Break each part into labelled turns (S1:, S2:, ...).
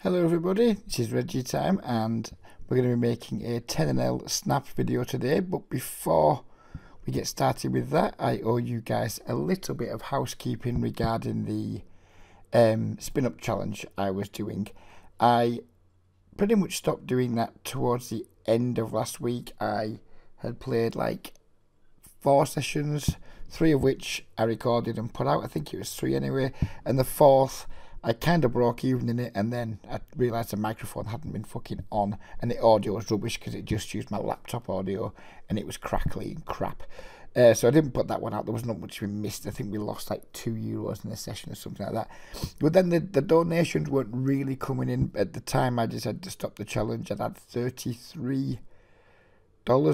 S1: Hello everybody, this is Reggie time and we're going to be making a 10NL snap video today, but before we get started with that I owe you guys a little bit of housekeeping regarding the spin up challenge I was doing. I pretty much stopped doing that towards the end of last week. I had played like 4 sessions, 3 of which I recorded and put out. I think it was 3 anyway, and the 4th I kind of broke even in it, and then I realised the microphone hadn't been fucking on and the audio was rubbish because it just used my laptop audio and it was crackly and crap. So I didn't put that one out. There was not much we missed. I think we lost like €2 in the session or something like that. But then the donations weren't really coming in. At the time I decided to stop the challenge, I'd had $33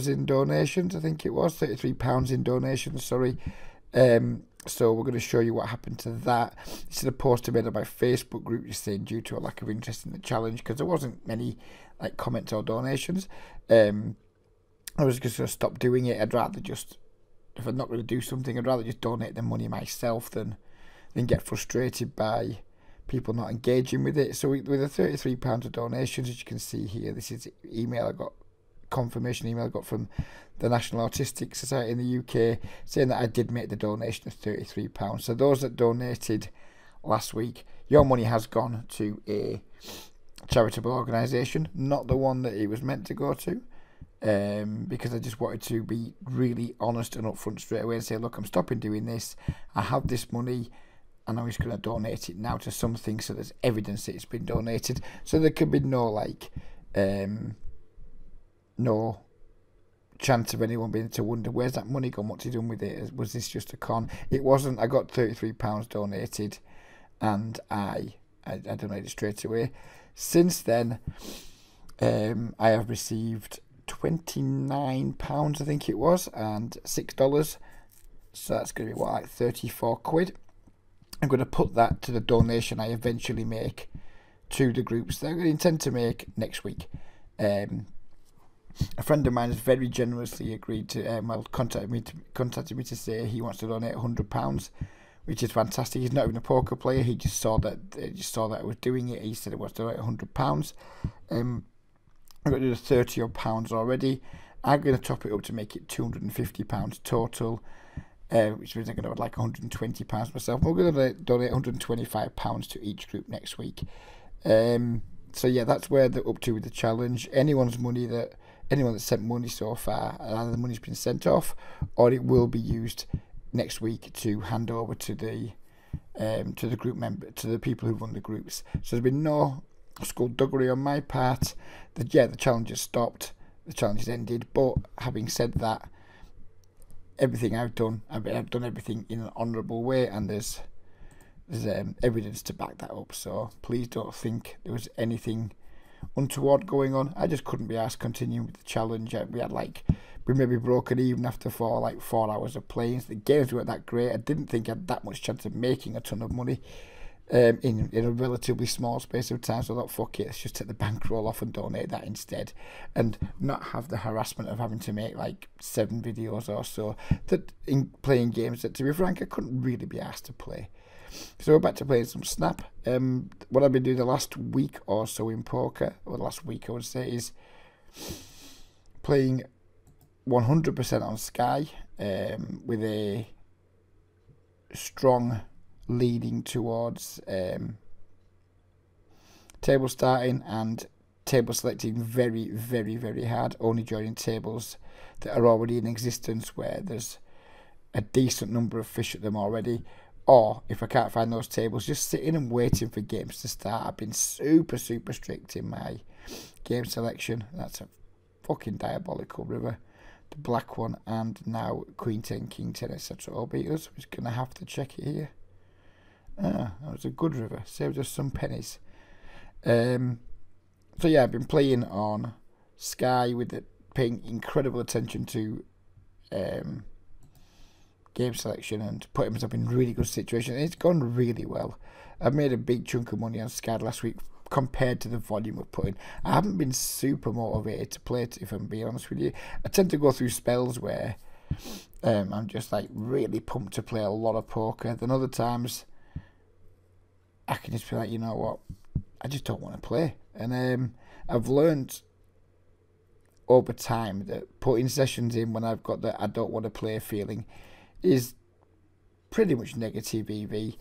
S1: in donations, I think it was, £33 in donations, sorry. So we're going to show you what happened to that. This is a post I made on my Facebook group just saying due to a lack of interest in the challenge, because there wasn't many like comments or donations. I was just going to stop doing it. I'd rather just, if I'm not going to do something, I'd rather just donate the money myself than get frustrated by people not engaging with it. So with the £33 of donations, as you can see here, this is the email I got, confirmation email I got from the National Autistic Society in the UK saying that I did make the donation of £33. So those that donated last week, your money has gone to a charitable organisation, not the one that it was meant to go to, because I just wanted to be really honest and upfront straight away and say, look, I'm stopping doing this, I have this money and I'm just going to donate it now to something so there's evidence that it's been donated, so there could be no like no chance of anyone being to wonder where's that money gone, what's he done with it, was this just a con? It wasn't. I got £33 donated and I donated straight away. Since then I have received £29 I think it was, and $6, so that's going to be what, like 34 quid. I'm going to put that to the donation I eventually make to the groups that I intend to make next week. A friend of mine has very generously agreed to contacted me to say he wants to donate £100, which is fantastic. He's not even a poker player. He just saw that I was doing it. He said he wants to donate £100. I'm going to do the £30 odd already. I'm going to top it up to make it £250 total, which means I'm going to have like £120 myself. We're going to donate £125 to each group next week. So yeah, that's where they're up to with the challenge. Anyone that sent money so far, either the money's been sent off or it will be used next week to hand over to the group member, to the people who run the groups. So there's been no skullduggery on my part. The challenge has stopped, the challenge has ended. But having said that, everything I've done everything in an honourable way, and there's evidence to back that up. So please don't think there was anything untoward going on. I just couldn't be asked continuing with the challenge. We maybe broken even after 4 hours of playing. So the games weren't that great. I didn't think I had that much chance of making a ton of money in a relatively small space of time. So I thought, fuck it, let's just take the bankroll off and donate that instead, and not have the harassment of having to make like 7 videos or so that in playing games that, to be frank, I couldn't really be asked to play. So we're back to playing some Snap. What I've been doing the last week or so in poker, or the last week I would say, is playing 100% on Sky, with a strong leading towards table starting and table selecting very, very, very hard, only joining tables that are already in existence where there's a decent number of fish at them already. Or if I can't find those tables, just sitting and waiting for games to start. I've been super, super strict in my game selection. That's a fucking diabolical river. The black one, and now Queen 10, King 10, etc. all beat us. We're just going to have to check it here. That was a good river. Saved us some pennies. So yeah, I've been playing on Sky with it, paying incredible attention to game selection and putting myself in really good situations. It's gone really well. I've made a big chunk of money on Sky last week compared to the volume of putting. I haven't been super motivated to play it, if I'm being honest with you. I tend to go through spells where I'm just like really pumped to play a lot of poker. Then other times I can just be like, you know what, I just don't want to play. And I've learned over time that putting sessions in when I've got that I don't want to play feeling is pretty much negative EV.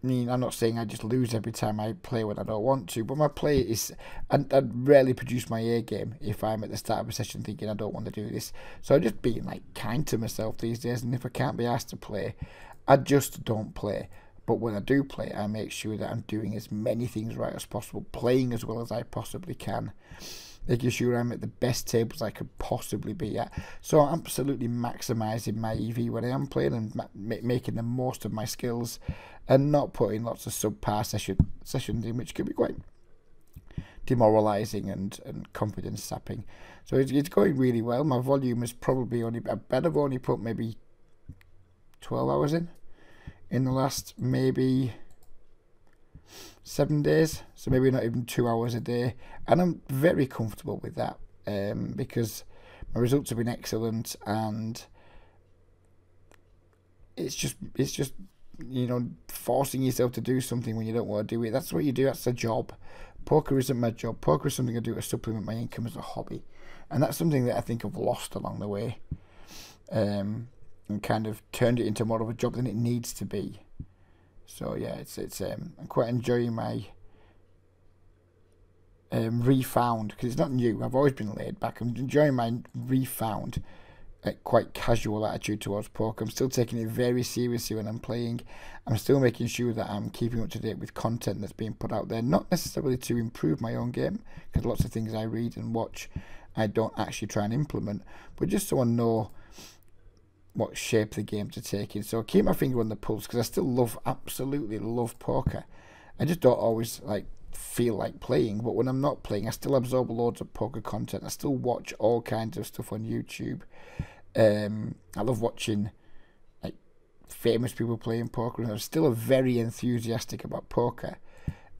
S1: I mean, I'm not saying I just lose every time I play when I don't want to, but my play is, I'd rarely produce my A game if I'm at the start of a session thinking I don't want to do this. So I'm just being like kind to myself these days, and if I can't be asked to play, I just don't play. But when I do play, I make sure that I'm doing as many things right as possible, playing as well as I possibly can, making sure I'm at the best tables I could possibly be at. So I'm absolutely maximising my EV when I am playing and making the most of my skills, and not putting lots of subpar sessions in, which can be quite demoralising and confidence sapping. So it's going really well. My volume is probably only, I bet I've only put maybe 12 hours in the last maybe 7 days, so maybe not even 2 hours a day, and I'm very comfortable with that, because my results have been excellent, and it's just you know, forcing yourself to do something when you don't want to do it. That's what you do. That's a job. Poker isn't my job. Poker is something I do to supplement my income as a hobby, and that's something that I think I've lost along the way, and kind of turned it into more of a job than it needs to be. So yeah, I'm quite enjoying my refound, because it's not new. I've always been laid back. I'm enjoying my refound quite casual attitude towards poker. I'm still taking it very seriously when I'm playing. I'm still making sure that I'm keeping up to date with content that's being put out there, not necessarily to improve my own game, because lots of things I read and watch I don't actually try and implement, but just so I know what shape the games are taking. So I keep my finger on the pulse, because I still absolutely love poker. I just don't always feel like playing, but when I'm not playing, I still absorb loads of poker content. I still watch all kinds of stuff on YouTube. I love watching famous people playing poker, and I'm still very enthusiastic about poker.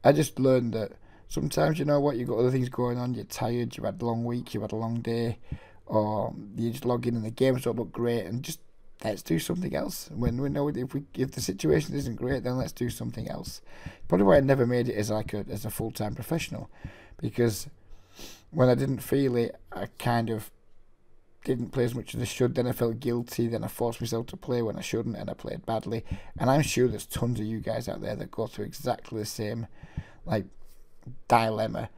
S1: I just learned that sometimes, you know what, you've got other things going on, you're tired, you've had a long week, you've had a long day, or you just log in and the games don't look great, and just let's do something else. When we know if the situation isn't great, then let's do something else. Probably why I never made it as a full-time professional, because when I didn't feel it, I kind of didn't play as much as I should. Then I felt guilty. Then I forced myself to play when I shouldn't, and I played badly. And I'm sure there's tons of you guys out there that go through exactly the same dilemma,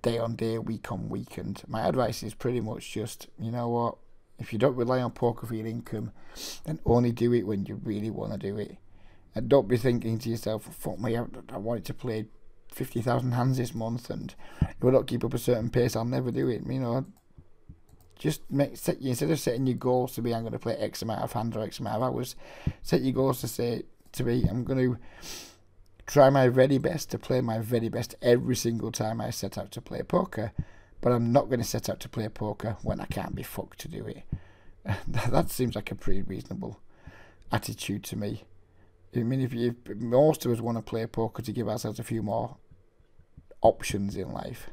S1: day on day, week on week. And my advice is pretty much just, you know what, if you don't rely on poker for your income, then only do it when you really want to do it. And don't be thinking to yourself, fuck me, I wanted to play 50,000 hands this month, and if I don't keep up a certain pace, I'll never do it. You know, just instead of setting your goals to be, I'm going to play X amount of hands or X amount of hours, set your goals to be, I'm going to try my very best to play my very best every single time I set out to play poker, but I'm not going to set out to play poker when I can't be fucked to do it. That seems like a pretty reasonable attitude to me. I mean, if most of us want to play poker to give ourselves a few more options in life,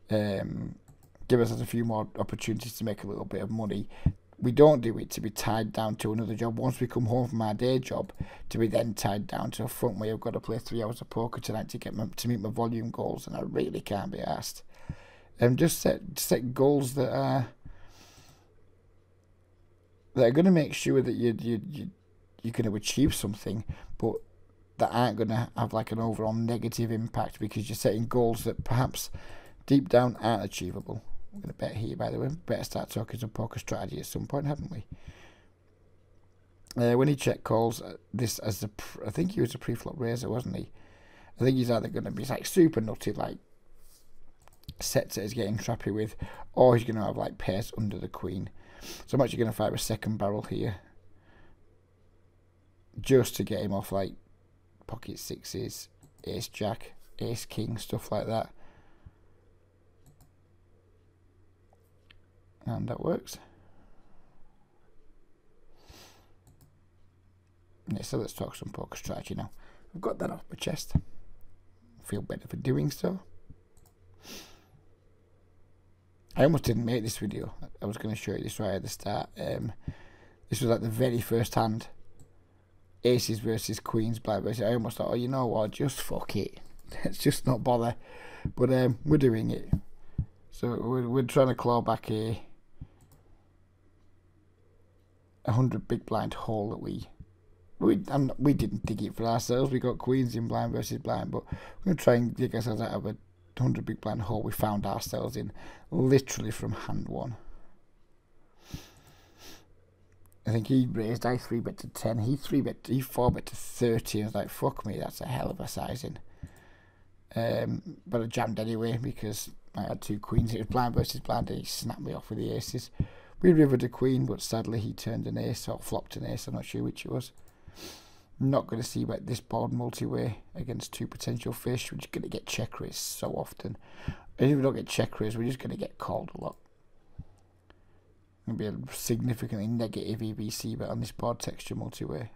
S1: give ourselves a few more opportunities to make a little bit of money. We don't do it to be tied down to another job. Once we come home from our day job, to be then tied down to a front where I've got to play 3 hours of poker tonight to meet my volume goals, and I really can't be asked. Just set goals that are going to make sure that you're going to achieve something, but that aren't going to have an overall negative impact, because you're setting goals that perhaps deep down aren't achievable. I'm going to bet here, by the way. Better start talking some poker strategy at some point, haven't we? When he check calls this as I think he was a pre-flop raiser, wasn't he? I think he's either going to be super nutty, sets that he's getting trappy with, or he's going to have pairs under the queen. So I'm actually going to fire a second barrel here, just to get him off pocket sixes, ace jack, ace king, stuff like that. And that works. Yeah, so let's talk some poker strategy now. I've got that off my chest. I feel better for doing so. I almost didn't make this video. I was going to show you this right at the start. This was the very first hand aces versus queens, blind versus. I almost thought, oh, you know what, just fuck it. Let's just not bother. But we're doing it. So we're trying to claw back a 100 big blind hole that we didn't dig it for ourselves. We got queens in blind versus blind, but we're going to try and dig ourselves out of a 100 big blind hole we found ourselves in, literally from hand one. I think he raised, I 3-bet to 10, he 4-bet to 30. I was like, fuck me, that's a hell of a sizing. But I jammed anyway because I had 2 queens. It was blind versus blind and he snapped me off with the aces. We rivered a queen, but sadly he turned an ace or flopped an ace. I'm not sure which it was. Not going to see about this board multi-way against 2 potential fish. We're just going to get check raised so often. And if we don't get check raised, we're just going to get called a lot. Going to be a significantly negative EBC bet on this board texture multi-way.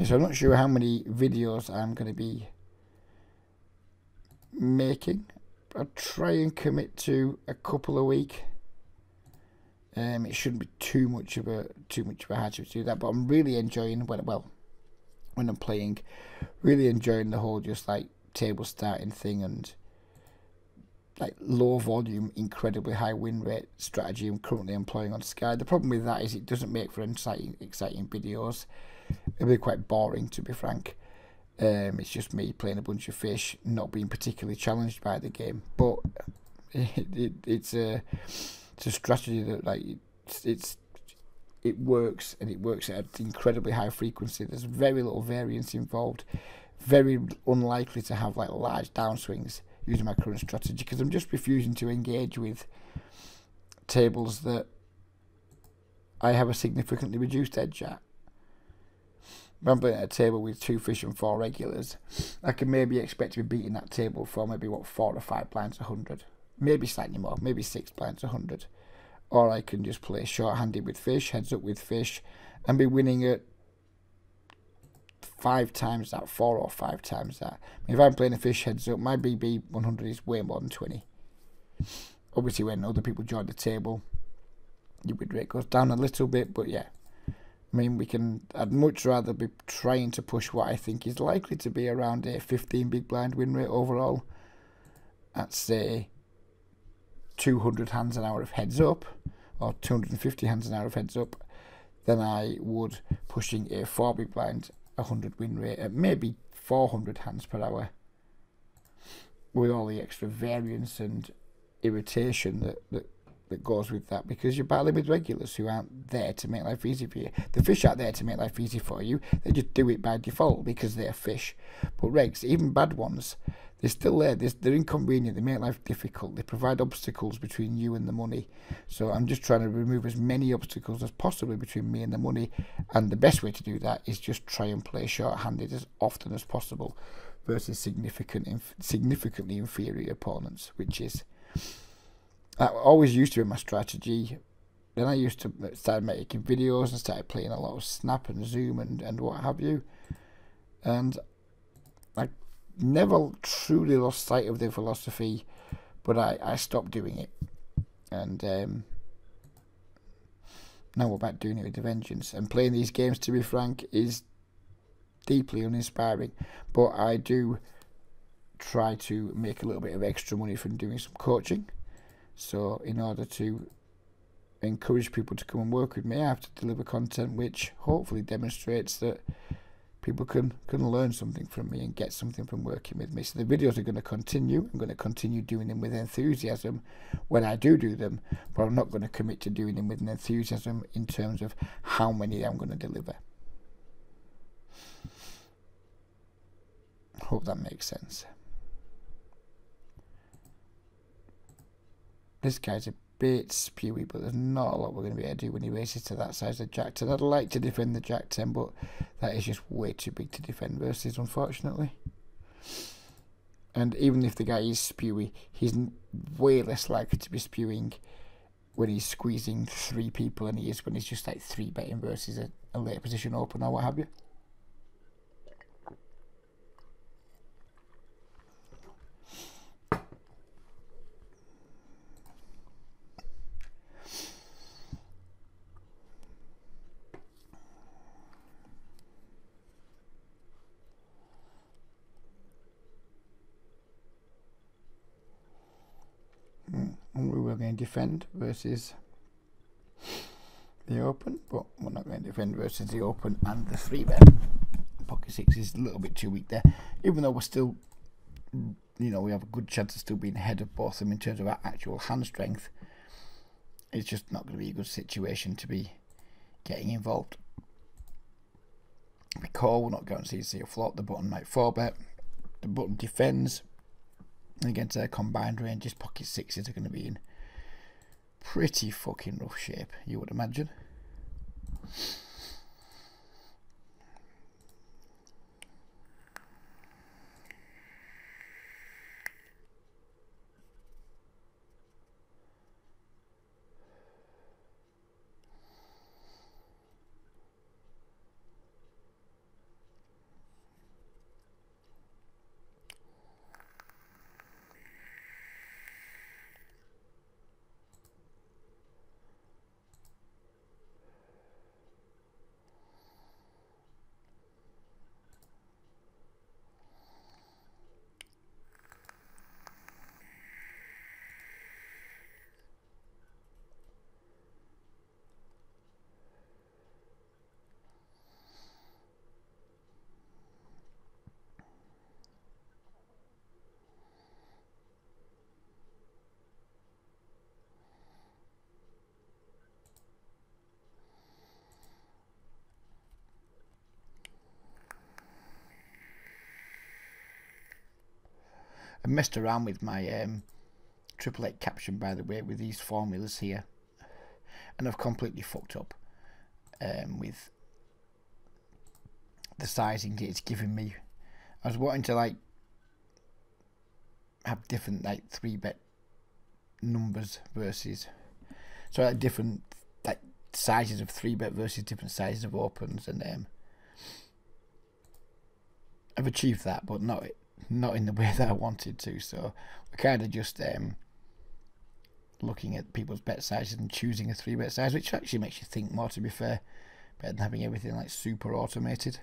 S1: So I'm not sure how many videos I'm going to be making. I'll try and commit to a couple a week. It shouldn't be too much of a hardship to do that, but I'm really enjoying when I'm playing, really enjoying the whole just like table starting thing and like low volume, incredibly high win rate strategy I'm currently employing on Sky. The problem with that is it doesn't make for exciting videos. It'll be quite boring, to be frank. It's just me playing a bunch of fish, not being particularly challenged by the game. But it's a strategy that like it works, and it works at an incredibly high frequency. There's very little variance involved. Very unlikely to have like large downswings using my current strategy because I'm just refusing to engage with tables that I have a significantly reduced edge at. If I'm playing at a table with 2 fish and 4 regulars, I can maybe expect to be beating that table for maybe 4 or 5 blinds 100, maybe slightly more, maybe 6 blinds 100, or I can just play short-handed with fish, heads up with fish, and be winning at 5 times that, 4 or 5 times that. If I'm playing a fish heads up, my BB 100 is way more than 20. Obviously, when other people join the table, your win rate goes down a little bit, but yeah. I mean, I'd much rather be trying to push what I think is likely to be around a 15 big blind win rate overall at, say, 200 hands an hour of heads up, or 250 hands an hour of heads up, than I would pushing a 4 big blind 100 win rate at maybe 400 hands per hour, with all the extra variance and irritation that goes with that, because you're battling with regulars who aren't there to make life easy for you. The fish aren't there to make life easy for you, they just do it by default because they're fish. But regs, even bad ones, they're still there. They're inconvenient, they make life difficult, they provide obstacles between you and the money. So I'm just trying to remove as many obstacles as possible between me and the money, and the best way to do that is just try and play short-handed as often as possible versus significantly inferior opponents, which is that always used to be my strategy. Then I used to start making videos and started playing a lot of Snap and Zoom and what have you. And I never truly lost sight of the philosophy, but I stopped doing it. And now we're back doing it with a vengeance. And playing these games, to be frank, is deeply uninspiring. But I do try to make a little bit of extra money from doing some coaching. So in order to encourage people to come and work with me, I have to deliver content which hopefully demonstrates that people can learn something from me and get something from working with me. So the videos are going to continue. I'm going to continue doing them with enthusiasm when I do them, but I'm not going to commit to doing them with an enthusiasm in terms of how many I'm going to deliver. Hope that makes sense. This guy's a bit spewy, but there's not a lot we're going to be able to do when he races to that size of Jack 10. I'd like to defend the Jack 10, but that is just way too big to defend versus, unfortunately. And even if the guy is spewy, he's way less likely to be spewing when he's squeezing 3 people than he is when he's just like 3-betting versus a a later position open or what have you. And we were going to defend versus the open, but we're not going to defend versus the open and the 3-bet. Pocket 6 is a little bit too weak there, even though we're still, you know, we have a good chance of still being ahead of both of them in terms of our actual hand strength. It's just not going to be a good situation to be getting involved. We call, we're not guaranteed to see a flop. The button might 4-bet, the button defends. Against their combined ranges, pocket 6s are going to be in pretty fucking rough shape, you would imagine. I messed around with my triple eight caption, by the way, with these formulas here, and I've completely fucked up with the sizing that it's giving me. I was wanting to like have different like 3-bet numbers versus, so like different like sizes of 3-bet versus different sizes of opens, and I've achieved that, but not in the way that I wanted to. So we're kind of just looking at people's bet sizes and choosing a 3-bet size, which actually makes you think more, to be fair, better than having everything like super automated.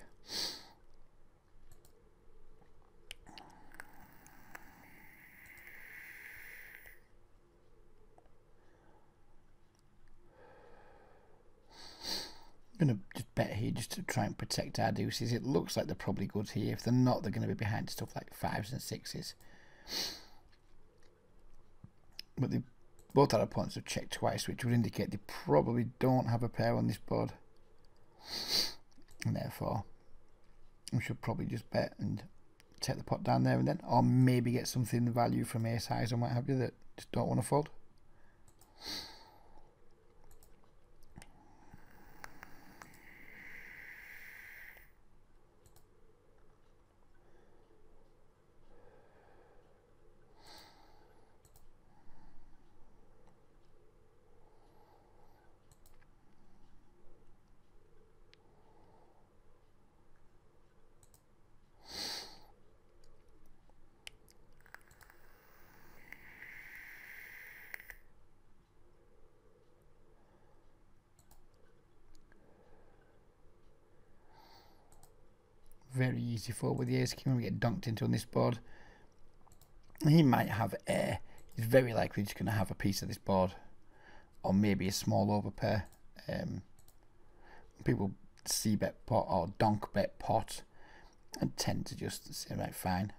S1: I'm going to just bet here just to try and protect our deuces. It looks like they're probably good here. If they're not, they're going to be behind stuff like 5s and 6s. But they both our opponents have checked twice, which would indicate they probably don't have a pair on this board. And therefore, we should probably just bet and take the pot down there and then. Or maybe get something value from ace highs and what have you that just don't want to fold. Very easy fold with the ace king when we get dunked into on this board. He might have air. He's very likely just going to have a piece of this board, or maybe a small overpair. People c-bet pot or donk bet pot and tend to just say, right, fine.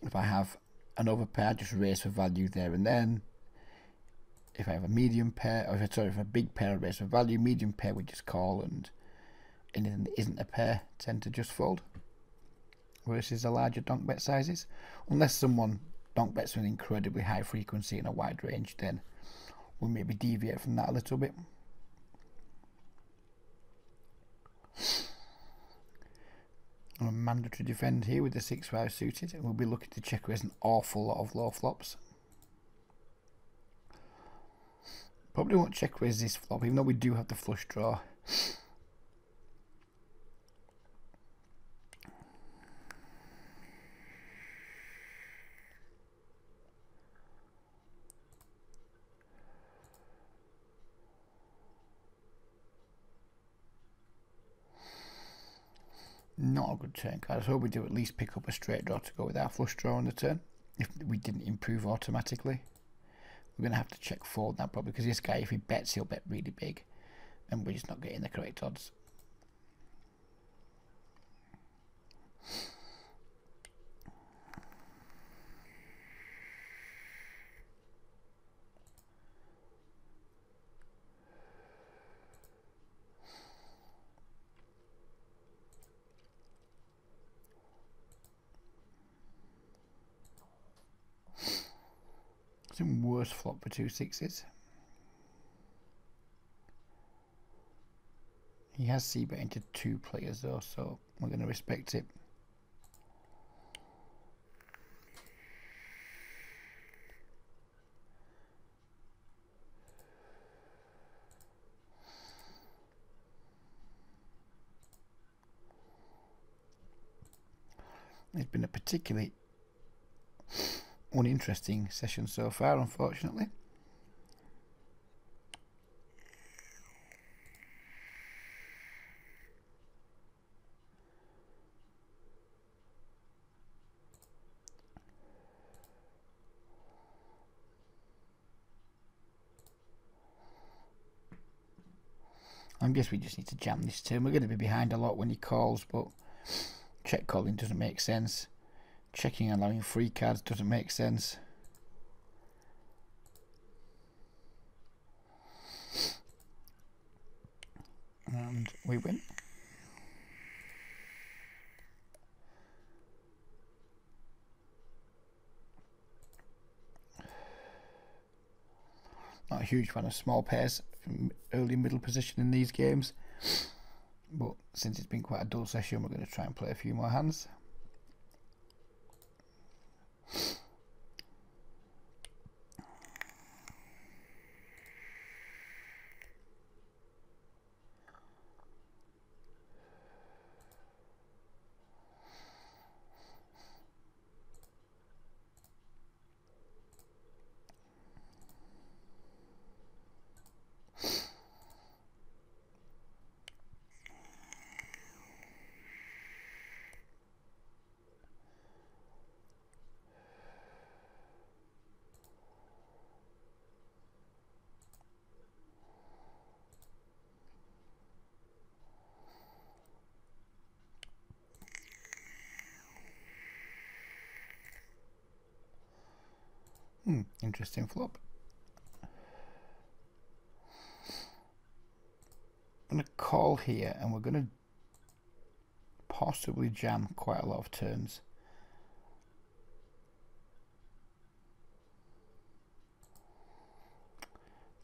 S1: If I have an overpair, I just raise for value there and then. If I have a medium pair, or if I have a big pair, I raise for value. Medium pair, we just call, and anything that isn't a pair tend to just fold. Versus the larger donk bet sizes, unless someone donk bets with an incredibly high frequency and a wide range, then we'll maybe deviate from that a little bit. I'm a mandatory defend here with the 6-5 suited, and we'll be looking to check raise an awful lot of low flops. Probably won't check raise this flop, even though we do have the flush draw. Not a good turn card. I was hoping we do at least pick up a straight draw to go with our flush draw on the turn. If we didn't improve automatically, we're going to have to check fold now probably, because this guy, if he bets, he'll bet really big, and we're just not getting the correct odds. Some worse flop for 2 6s. He has c-bet into 2 players though, so we're going to respect it. It's been a particularly uninteresting session so far, unfortunately. I guess we just need to jam this turn. We're going to be behind a lot when he calls, but check calling doesn't make sense. Checking and allowing free cards doesn't make sense. And we win. Not a huge fan of small pairs from early middle position in these games, but since it's been quite a dull session, we're going to try and play a few more hands. Interesting flop. I'm going to call here, and we're going to possibly jam quite a lot of turns.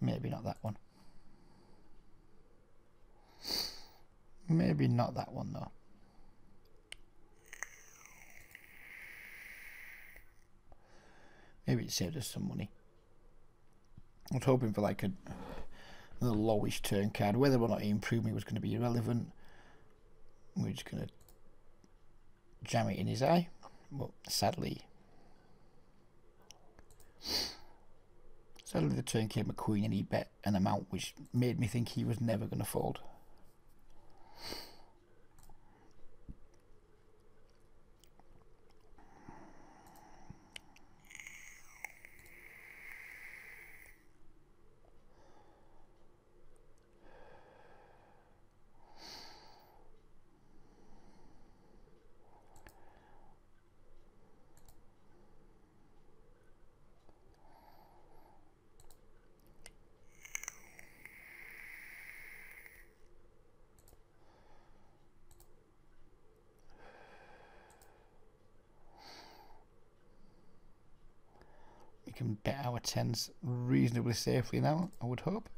S1: Maybe not that one. Maybe not that one though. Maybe it saved us some money. I was hoping for like another lowish turn card. Whether or not he improved me was going to be irrelevant. We're just going to jam it in his eye. But sadly the turn came a queen and he bet an amount which made me think he was never going to fold. We can bet our tens reasonably safely now, I would hope.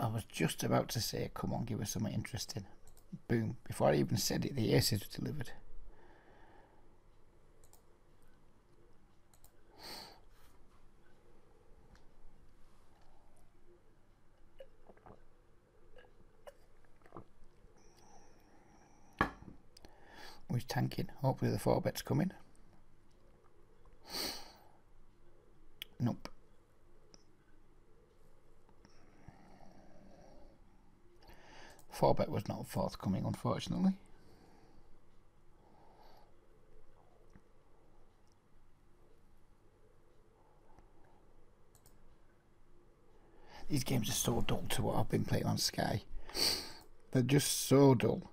S1: I was just about to say, come on, give us something interesting. Boom. Before I even said it, the aces were delivered. Who's tanking? Hopefully the 4-bet's coming. Nope. Four-bet was not forthcoming, unfortunately. These games are so dull to what I've been playing on Sky. They're just so dull.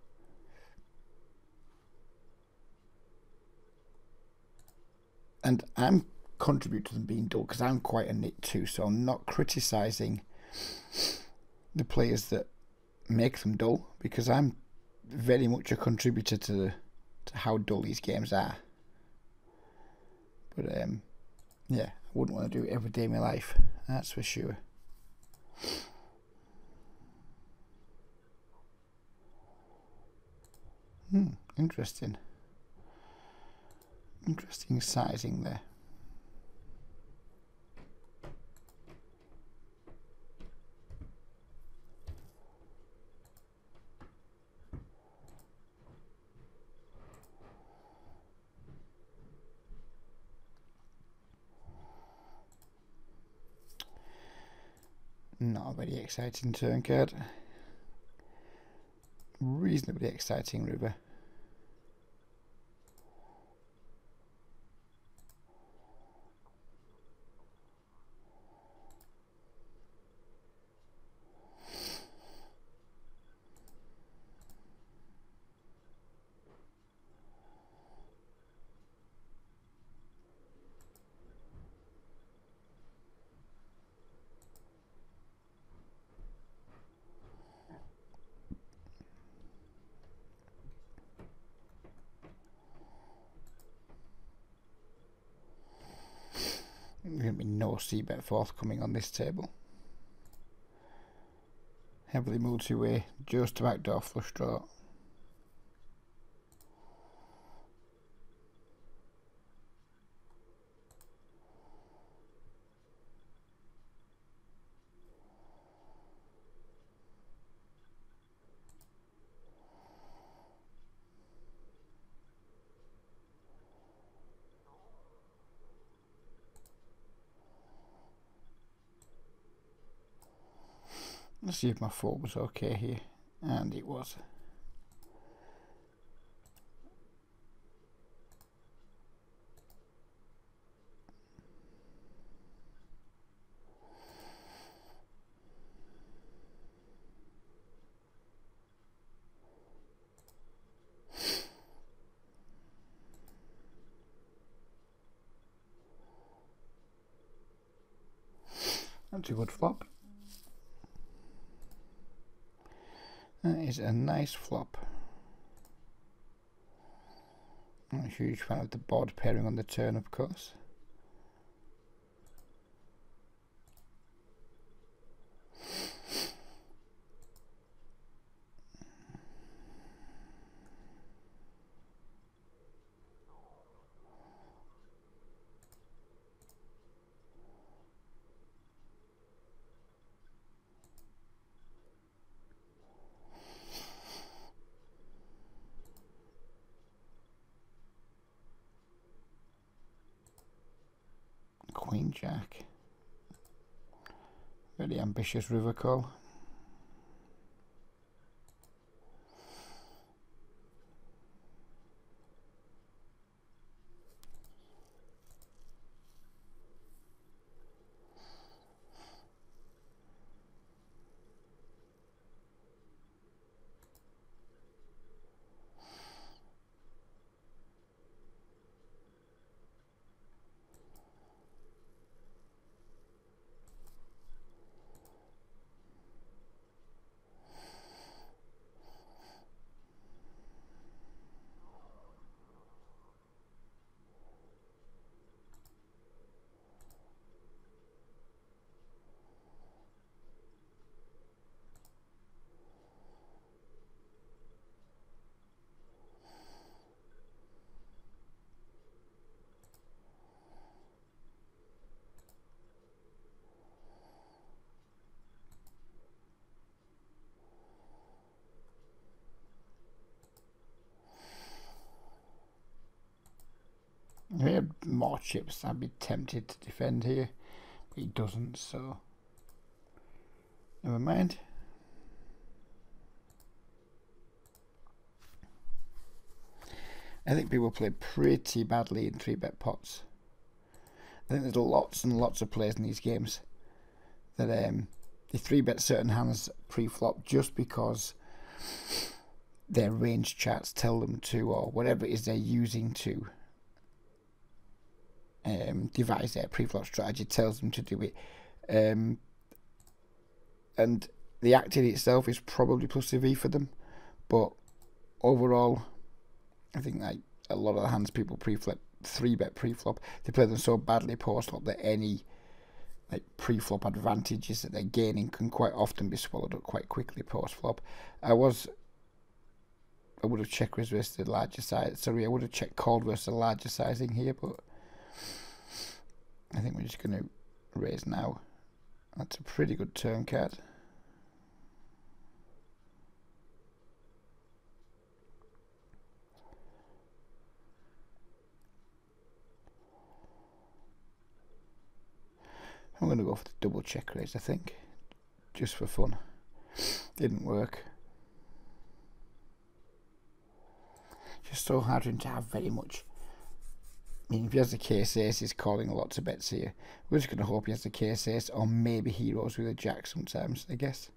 S1: And I'm contribute to them being dull because I'm quite a nit too, so I'm not criticising the players that make them dull, because I'm very much a contributor to how dull these games are. But yeah, I wouldn't want to do it every day of my life, that's for sure. Interesting. Interesting sizing there. Not a very exciting turn card. Reasonably exciting river. There's going to be no c-bet forthcoming on this table. Heavily multi-way, just about door flush draw. Let's see if my four was okay here, and it was. That's a good flop. That is a nice flop. I'm a huge fan of the board pairing on the turn, of course. Queen Jack. Very ambitious river call. 4 chips. I'd be tempted to defend here, but he doesn't, so never mind. I think people play pretty badly in 3-bet pots. I think there's lots and lots of players in these games that they 3-bet certain hands pre-flop just because their range charts tell them to, or whatever it is they're using to devise their pre-flop strategy tells them to do it. And the act in itself is probably plus a V for them, but overall, I think like a lot of the hands people pre-flop 3-bet pre-flop, they play them so badly post-flop that any like pre-flop advantages that they're gaining can quite often be swallowed up quite quickly post-flop. I would have checked versus the larger size. Sorry, I would have checked called versus the larger sizing here, but I think we're just going to raise now. That's a pretty good turn card. I'm going to go for the double check raise, I think, just for fun. Didn't work. Just so hard for him to have very much. I mean, if he has the case ace, he's calling lots of bets here. We're just going to hope he has the case ace, or maybe heroes with a jack sometimes, I guess.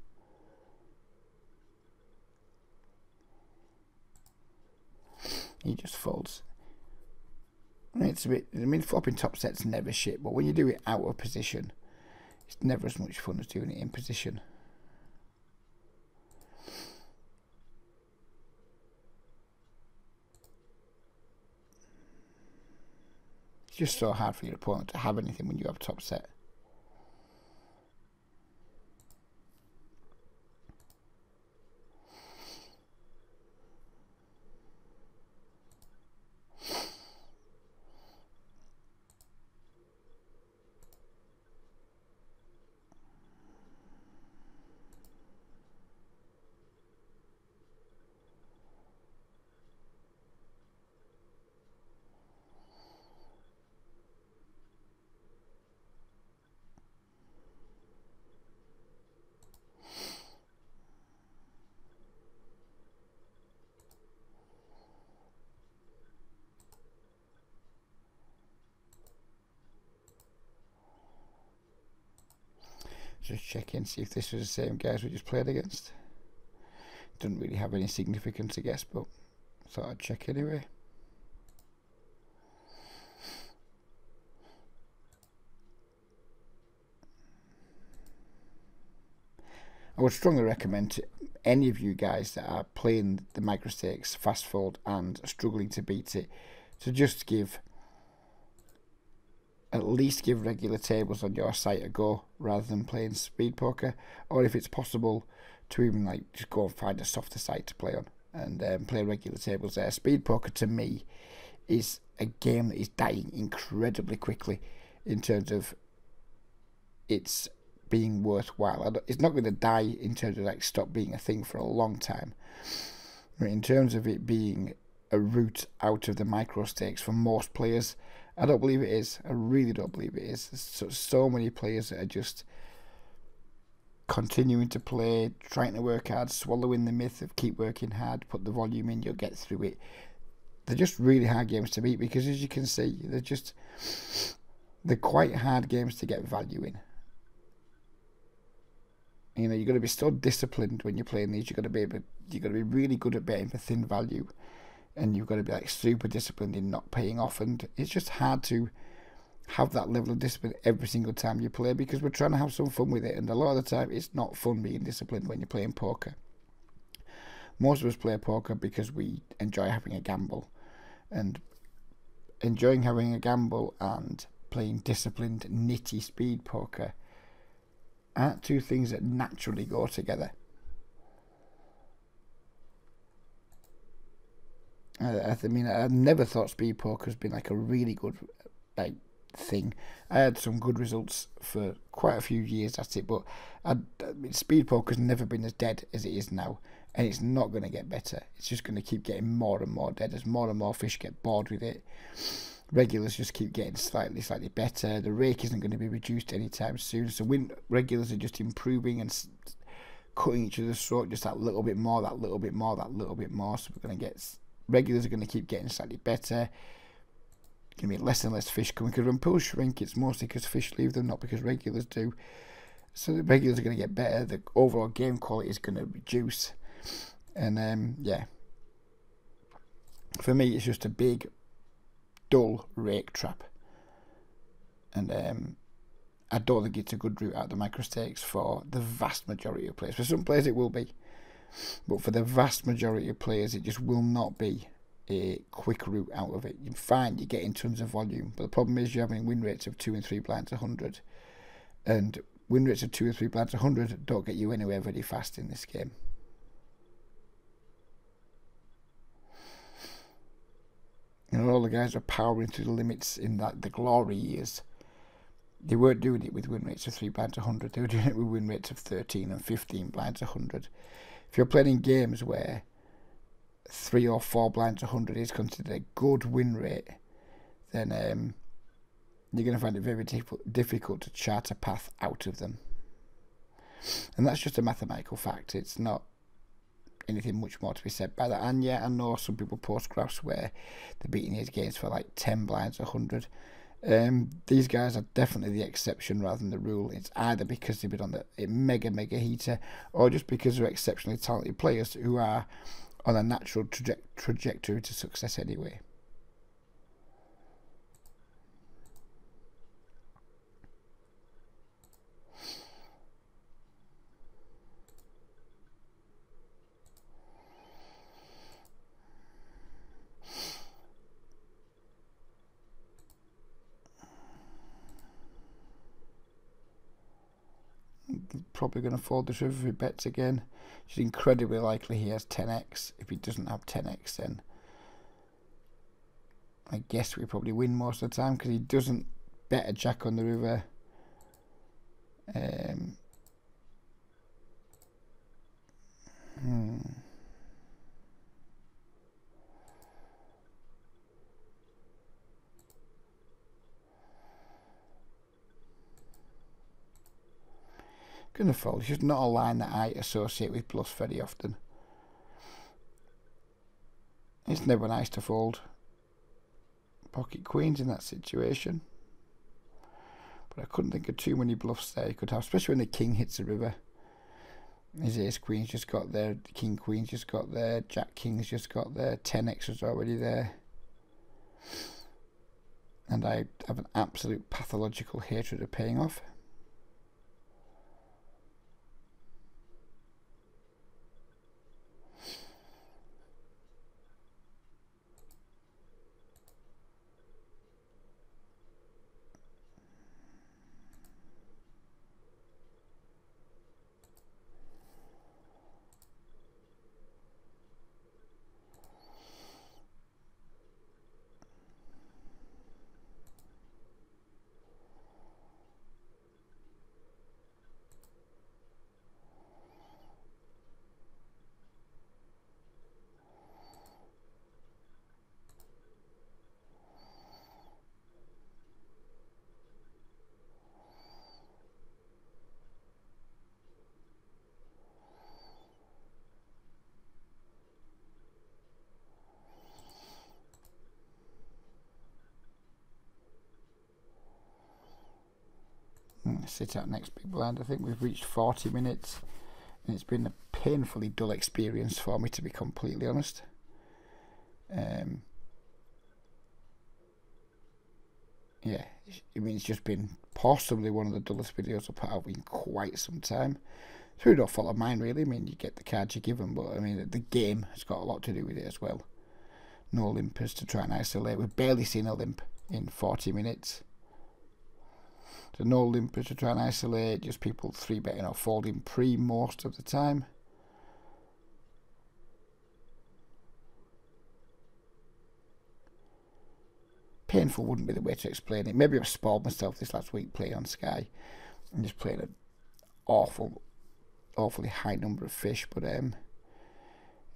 S1: He just folds. It's a bit, I mean, flopping top set's never shit, but when you do it out of position, it's never as much fun as doing it in position. It's just so hard for your opponent to have anything when you have top set. Just check in, see if this was the same guys we just played against. Doesn't really have any significance, I guess, but thought I'd check anyway. I would strongly recommend to any of you guys that are playing the micro stakes fast fold and struggling to beat it, to just at least give regular tables on your site a go rather than playing speed poker, or if it's possible to even like just go and find a softer site to play on and play regular tables there. Speed poker to me is a game that is dying incredibly quickly in terms of its being worthwhile. It's not going to die in terms of like stop being a thing for a long time. In terms of it being a route out of the micro stakes for most players, I don't believe it is. I really don't believe it is. There's so many players that are just continuing to play, trying to work hard, swallowing the myth of keep working hard, put the volume in, you'll get through it. They're just really hard games to beat because, as you can see, they're quite hard games to get value in. You know, you've got to be so disciplined when you're playing these. You've got to be really good at betting for thin value, and you've got to be like super disciplined in not paying off. And it's just hard to have that level of discipline every single time you play because we're trying to have some fun with it. And a lot of the time, it's not fun being disciplined when you're playing poker. Most of us play poker because we enjoy having a gamble, and enjoying having a gamble and playing disciplined, nitty speed poker aren't two things that naturally go together. I mean, I've never thought speed poker has been like a really good thing. I had some good results for quite a few years at it, but speed poker's never been as dead as it is now, and it's not going to get better. It's just going to keep getting more and more dead as more and more fish get bored with it. Regulars just keep getting slightly better. The rake isn't going to be reduced anytime soon. So regulars are just improving and cutting each other's throat just that little bit more, that little bit more, that little bit more. So we're going to get, regulars are going to keep getting slightly better. Going to be less and less fish coming, because when pools shrink, it's mostly because fish leave them, not because regulars do. So the regulars are going to get better. The overall game quality is going to reduce. And yeah, for me, it's just a big, dull rake trap. And I don't think it's a good route out of the micro stakes for the vast majority of players. For some players it will be, but for the vast majority of players it just will not be a quick route out of it. You're fine, you're getting tons of volume, but the problem is you're having win rates of 2 and 3 blinds 100, and win rates of 2 or 3 blinds 100 don't get you anywhere very fast in this game. And all the guys are powering through the limits in the glory years. They weren't doing it with win rates of 3 blinds 100. They were doing it with win rates of 13 and 15 blinds 100. If you're playing in games where 3 or 4 blinds 100 is considered a good win rate, then you're going to find it very difficult to chart a path out of them. And that's just a mathematical fact. It's not anything much more to be said by that. And yeah, I know some people post graphs where they're beating these games for like 10 blinds 100. These guys are definitely the exception rather than the rule. It's either because they've been on a mega heater, or just because they're exceptionally talented players who are on a natural trajectory to success anyway. Probably going to fold this river if he bets again. It's incredibly likely he has 10x. If he doesn't have 10x, then I guess we probably win most of the time, because he doesn't bet a jack on the river. Gonna fold. It's just not a line that I associate with bluffs very often. It's never nice to fold pocket queens in that situation, but I couldn't think of too many bluffs there you could have, especially when the king hits the river. His ace queen's just got there, the king queen's just got there, jack king's just got there, 10x was already there, and I have an absolute pathological hatred of paying off. Sit out next big blind. I think we've reached 40 minutes and it's been a painfully dull experience for me, to be completely honest. Yeah, I mean, it's just been possibly one of the dullest videos I've put out in quite some time. It's really no fault of mine, really. I mean, you get the cards you're given, but I mean, the game has got a lot to do with it as well. No limpers to try and isolate. We've barely seen a limp in 40 minutes. So no limpers to try and isolate, just people 3-betting or folding pre most of the time. Painful wouldn't be the way to explain it. Maybe I've spoiled myself this last week playing on Sky and just playing an awfully high number of fish, but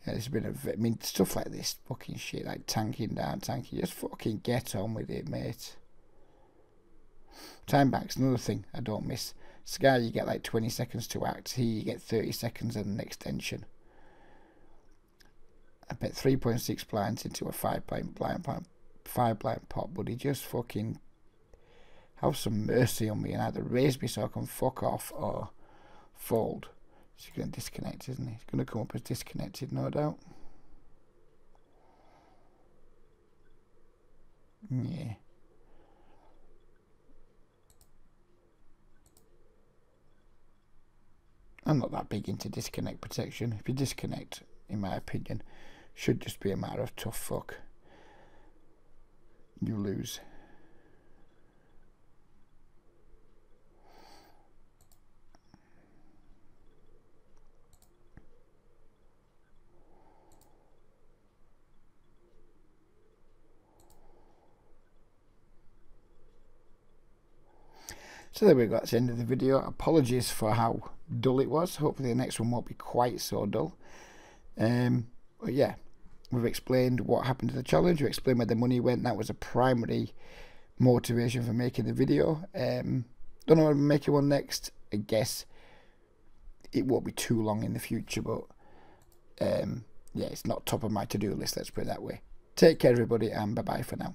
S1: Yeah, there's been I mean, stuff like this fucking shit, like tanking down, tanking. Just fucking get on with it, mate. Time back's another thing I don't miss. Sky, you get like 20 seconds to act. Here, you get 30 seconds and an extension. I bet 3.6 blinds into a 5-blind pot, buddy. Just fucking have some mercy on me and either raise me so I can fuck off or fold. He's going to disconnect, isn't he? He's going to come up as disconnected, no doubt. Yeah. I'm not that big into disconnect protection. If you disconnect, in my opinion, should just be a matter of tough fuck. You lose. So there we go, that's the end of the video. Apologies for how dull it was. Hopefully the next one won't be quite so dull. But yeah, we've explained what happened to the challenge. We explained where the money went. That was a primary motivation for making the video. Don't know when I'm making one next. I guess it won't be too long in the future, but yeah, it's not top of my to-do list, let's put it that way. Take care everybody, and bye bye for now.